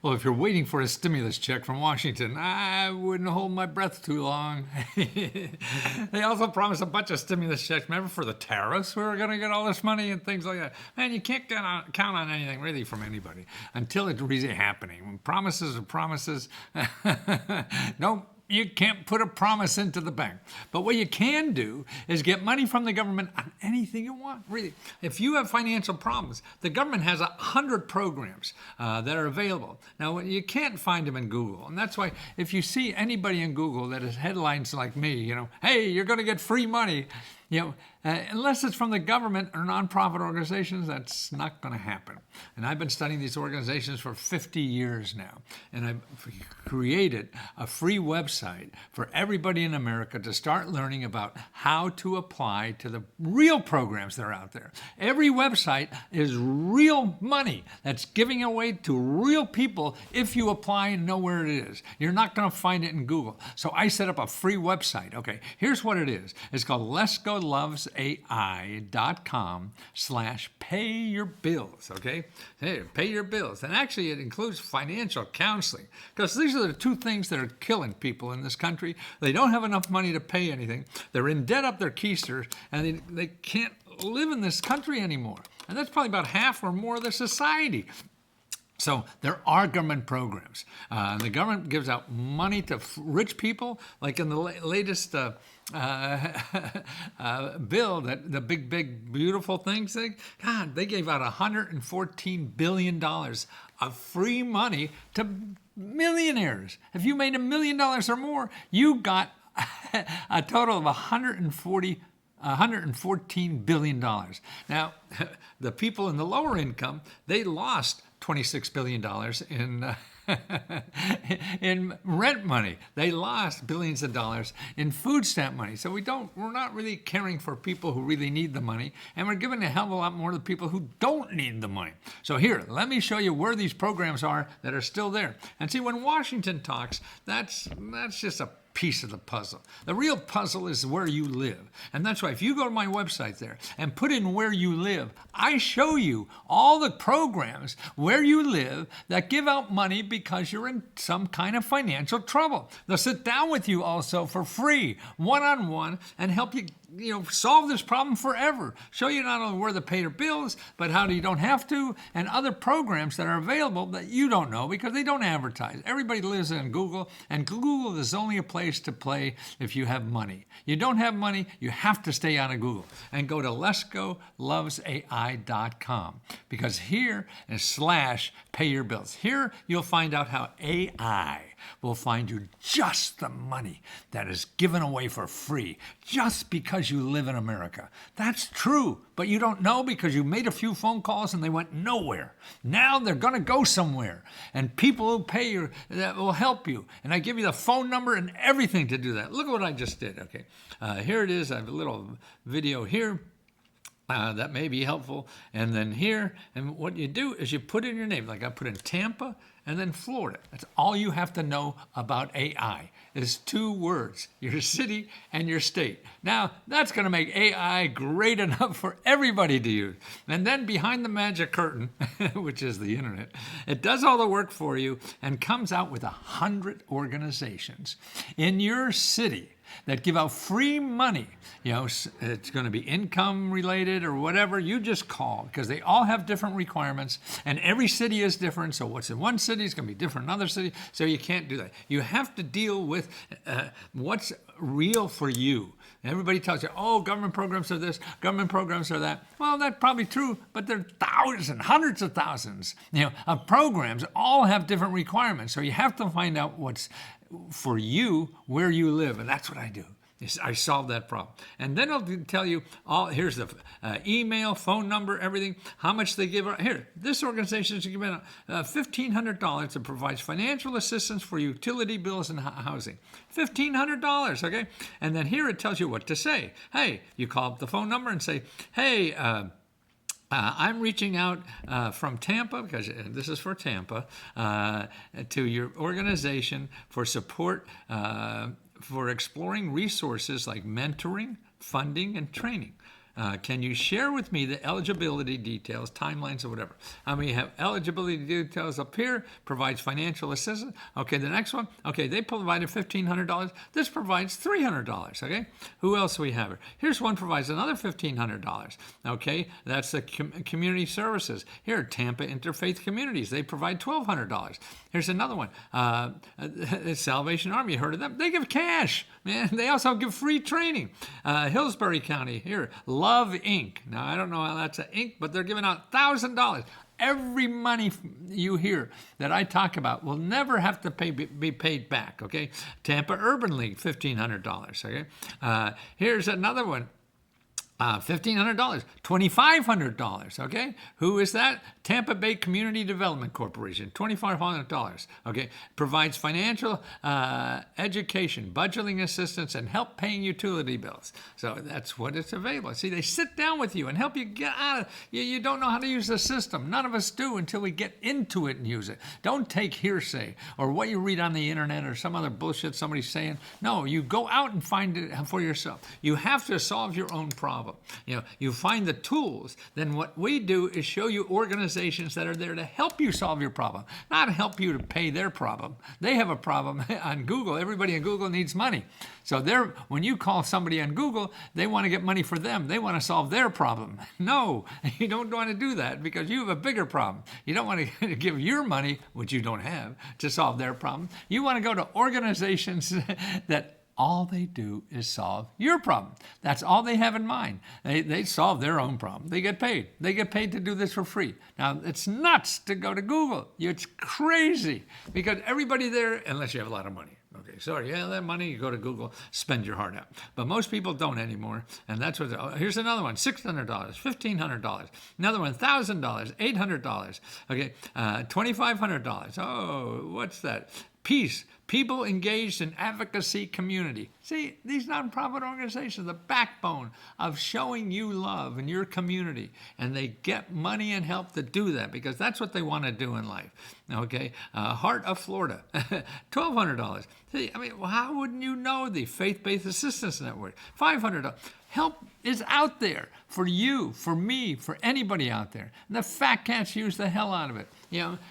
Well, if you're waiting for a stimulus check from Washington, I wouldn't hold my breath too long. They also promised a bunch of stimulus checks. Remember for the tariffs, we were going to get all this money and things like that. Man, you can't count on anything really from anybody until it's really happening. When promises are promises, no, you can't put a promise into the bank. But what you can do is get money from the government on anything you want, really. If you have financial problems, the government has 100 programs that are available. Now, you can't find them in Google. And that's why if you see anybody in Google that has headlines like me, hey, you're going to get free money, unless it's from the government or nonprofit organizations, that's not going to happen. And I've been studying these organizations for 50 years now. And I've created a free website for everybody in America to start learning about how to apply to the real programs that are out there. Every website is real money that's giving away to real people if you apply and know where it is. You're not going to find it in Google. So I set up a free website. Okay, here's what it is. It's called letsgolovesai.com/payyourbills. Okay, hey, pay your bills. And actually it includes financial counseling, because these are the two things that are killing people in this country. They don't have enough money to pay anything. They're in debt up their keisters, and they can't live in this country anymore. And that's probably about half or more of the society. So there are government programs. The government gives out money to rich people, like in the latest bill, that the big, beautiful things. They gave out $114 billion of free money to millionaires. If you made $1 million or more, you got a total of $114 billion. Now, the people in the lower income, they lost $26 billion in rent money. They lost billions of dollars in food stamp money. So we're not really caring for people who really need the money, and we're giving a hell of a lot more to people who don't need the money. So here, let me show you where these programs are that are still there. And see, when Washington talks, that's just a piece of the puzzle. The real puzzle is where you live. And that's why if you go to my website there and put in where you live, I show you all the programs where you live that give out money because you're in some kind of financial trouble. They'll sit down with you also for free, one-on-one, and help you solve this problem forever. Show you not only where to pay your bills, but how you don't have to, and other programs that are available that you don't know because they don't advertise. Everybody lives in Google, and Google is only a place to play if you have money. You don't have money, you have to stay out of Google and go to letsgolovesai.com, because here is /pay your bills. Here you'll find out how AI will find you just the money that is given away for free just because you live in America. That's true, but you don't know because you made a few phone calls and they went nowhere. Now they're going to go somewhere, and people who pay you that will help you. And I give you the phone number and everything to do that. Look at what I just did. Okay, here it is. I have a little video here. That may be helpful. And then here, and what you do is you put in your name. Like I put in Tampa and then Florida. That's all you have to know about AI is 2 words, your city and your state. Now, that's going to make AI great enough for everybody to use. And then behind the magic curtain, which is the internet, it does all the work for you and comes out with 100 organizations in your city that give out free money. It's going to be income related or whatever. You just call, because they all have different requirements, and every city is different. So what's in one city is going to be different in another city. So you can't do that. You have to deal with what's real for you. Everybody tells you, oh, government programs are this, government programs are that. Well, that's probably true, but there are thousands, hundreds of thousands, of programs. All have different requirements. So you have to find out what's for you, where you live, and that's what I do. I solve that problem. And then I'll tell you, here's the email, phone number, everything, how much they give. Here, this organization is giving out $1,500 that provides financial assistance for utility bills and housing. $1,500, okay? And then here it tells you what to say. Hey, you call up the phone number and say, hey, I'm reaching out from Tampa, because this is for Tampa, to your organization for support for exploring resources like mentoring, funding, and training. Can you share with me the eligibility details, timelines, or whatever? We have eligibility details up here, provides financial assistance. Okay, the next one. Okay, they provided $1,500. This provides $300. Okay, who else we have here? Here's one provides another $1,500. Okay, that's the community services. Here, Tampa Interfaith Communities. They provide $1,200. Here's another one. Salvation Army. You heard of them? They give cash. Man, they also give free training. Hillsbury County. Here, Love Inc. Now, I don't know how that's an Inc., but they're giving out $1,000. Every money you hear that I talk about will never have to be paid back, okay? Tampa Urban League, $1,500, okay? Here's another one. $1,500, $2,500, okay? Who is that? Tampa Bay Community Development Corporation, $2,500, okay? Provides financial education, budgeting assistance, and help paying utility bills. So that's what it's available. See, they sit down with you and help you get out of, you don't know how to use the system. None of us do until we get into it and use it. Don't take hearsay or what you read on the internet or some other bullshit somebody's saying. No, you go out and find it for yourself. You have to solve your own problem. You find the tools. Then what we do is show you organizations that are there to help you solve your problem, not help you to pay their problem. They have a problem on Google. Everybody on Google needs money. So when you call somebody on Google, they want to get money for them. They want to solve their problem. No, you don't want to do that because you have a bigger problem. You don't want to give your money, which you don't have, to solve their problem. You want to go to organizations that all they do is solve your problem. That's all they have in mind. They solve their own problem. They get paid. They get paid to do this for free. Now, it's nuts to go to Google. It's crazy because everybody there, unless you have a lot of money. Okay, sorry, yeah, that money, you go to Google, spend your heart out. But most people don't anymore, and that's what, here's another one, $600, $1,500. Another one, $1,000, $800. Okay, $2,500. Oh, what's that? Peace. People engaged in advocacy community. See, these nonprofit organizations are the backbone of showing you love in your community. And they get money and help to do that because that's what they want to do in life. Okay, Heart of Florida, $1,200. See, I mean, how wouldn't you know the Faith-Based Assistance Network? $500. Help is out there for you, for me, for anybody out there. And the fat cats use the hell out of it,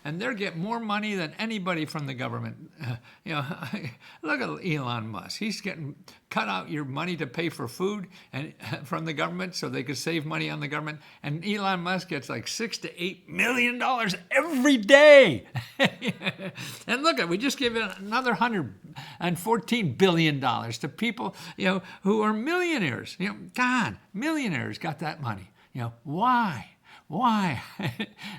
and they get more money than anybody from the government. Look at Elon Musk. He's getting cut out your money to pay for food and from the government so they could save money on the government. And Elon Musk gets like $6 to $8 million every day. And look, we just gave another $114 billion to people, who are millionaires. God, millionaires got that money. Why? Why?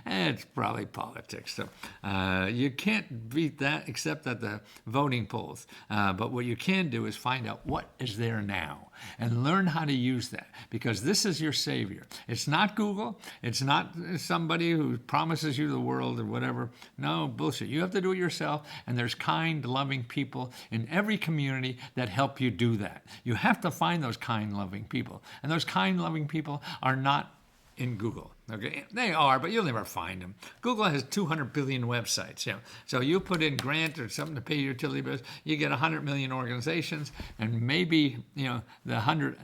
It's probably politics. So you can't beat that except at the voting polls. But what you can do is find out what is there now and learn how to use that because this is your savior. It's not Google. It's not somebody who promises you the world or whatever. No, bullshit. You have to do it yourself, and there's kind, loving people in every community that help you do that. You have to find those kind, loving people. And those kind, loving people are not in Google. Okay, they are, but you'll never find them. Google has 200 billion websites. So you put in grant or something to pay your utility bills, you get 100 million organizations, and maybe the 100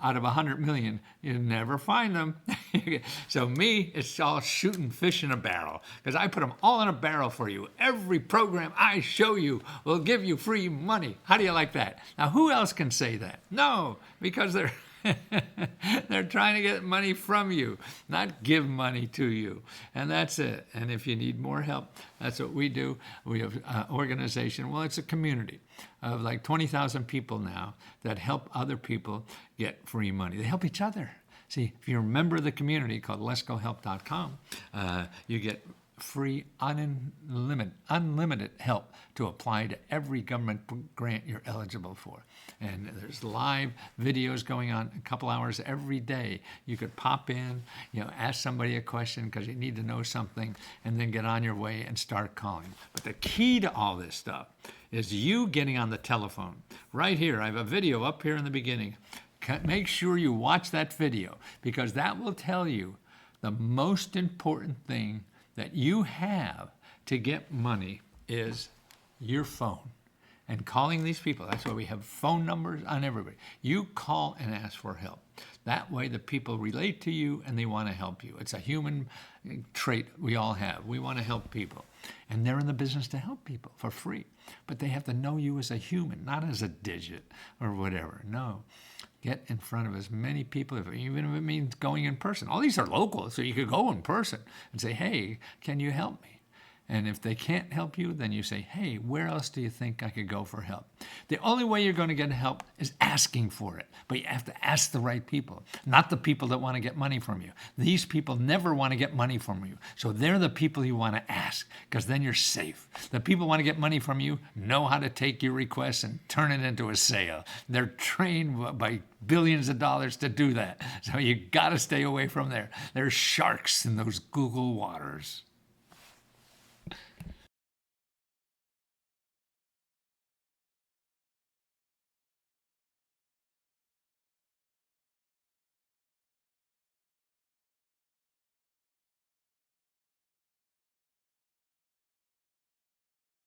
out of 100 million, you never find them. So me, it's all shooting fish in a barrel because I put them all in a barrel for you. Every program I show you will give you free money. How do you like that? Now, who else can say that? No, because they're trying to get money from you, not give money to you. And that's it. And if you need more help, that's what we do. We have an organization. Well, it's a community of like 20,000 people now that help other people get free money. They help each other. See, if you're a member of the community called letsgohelp.com, you get free, unlimited help to apply to every government grant you're eligible for. And there's live videos going on a couple hours every day. You could pop in, ask somebody a question because you need to know something, and then get on your way and start calling. But the key to all this stuff is you getting on the telephone. Right here, I have a video up here in the beginning. Make sure you watch that video because that will tell you the most important thing that you have to get money is your phone. and calling these people. That's why we have phone numbers on everybody. You call and ask for help. That way the people relate to you and they want to help you. It's a human trait we all have. We want to help people. And they're in the business to help people for free. But they have to know you as a human, not as a digit or whatever. No. Get in front of as many people, even if it means going in person. All these are local, so you could go in person and say, hey, can you help me? And if they can't help you, then you say, hey, where else do you think I could go for help? The only way you're going to get help is asking for it. But you have to ask the right people, not the people that want to get money from you. These people never want to get money from you. So they're the people you want to ask, because then you're safe. The people who want to get money from you know how to take your request and turn it into a sale. They're trained by billions of dollars to do that. So you got to stay away from there. There's sharks in those Google waters.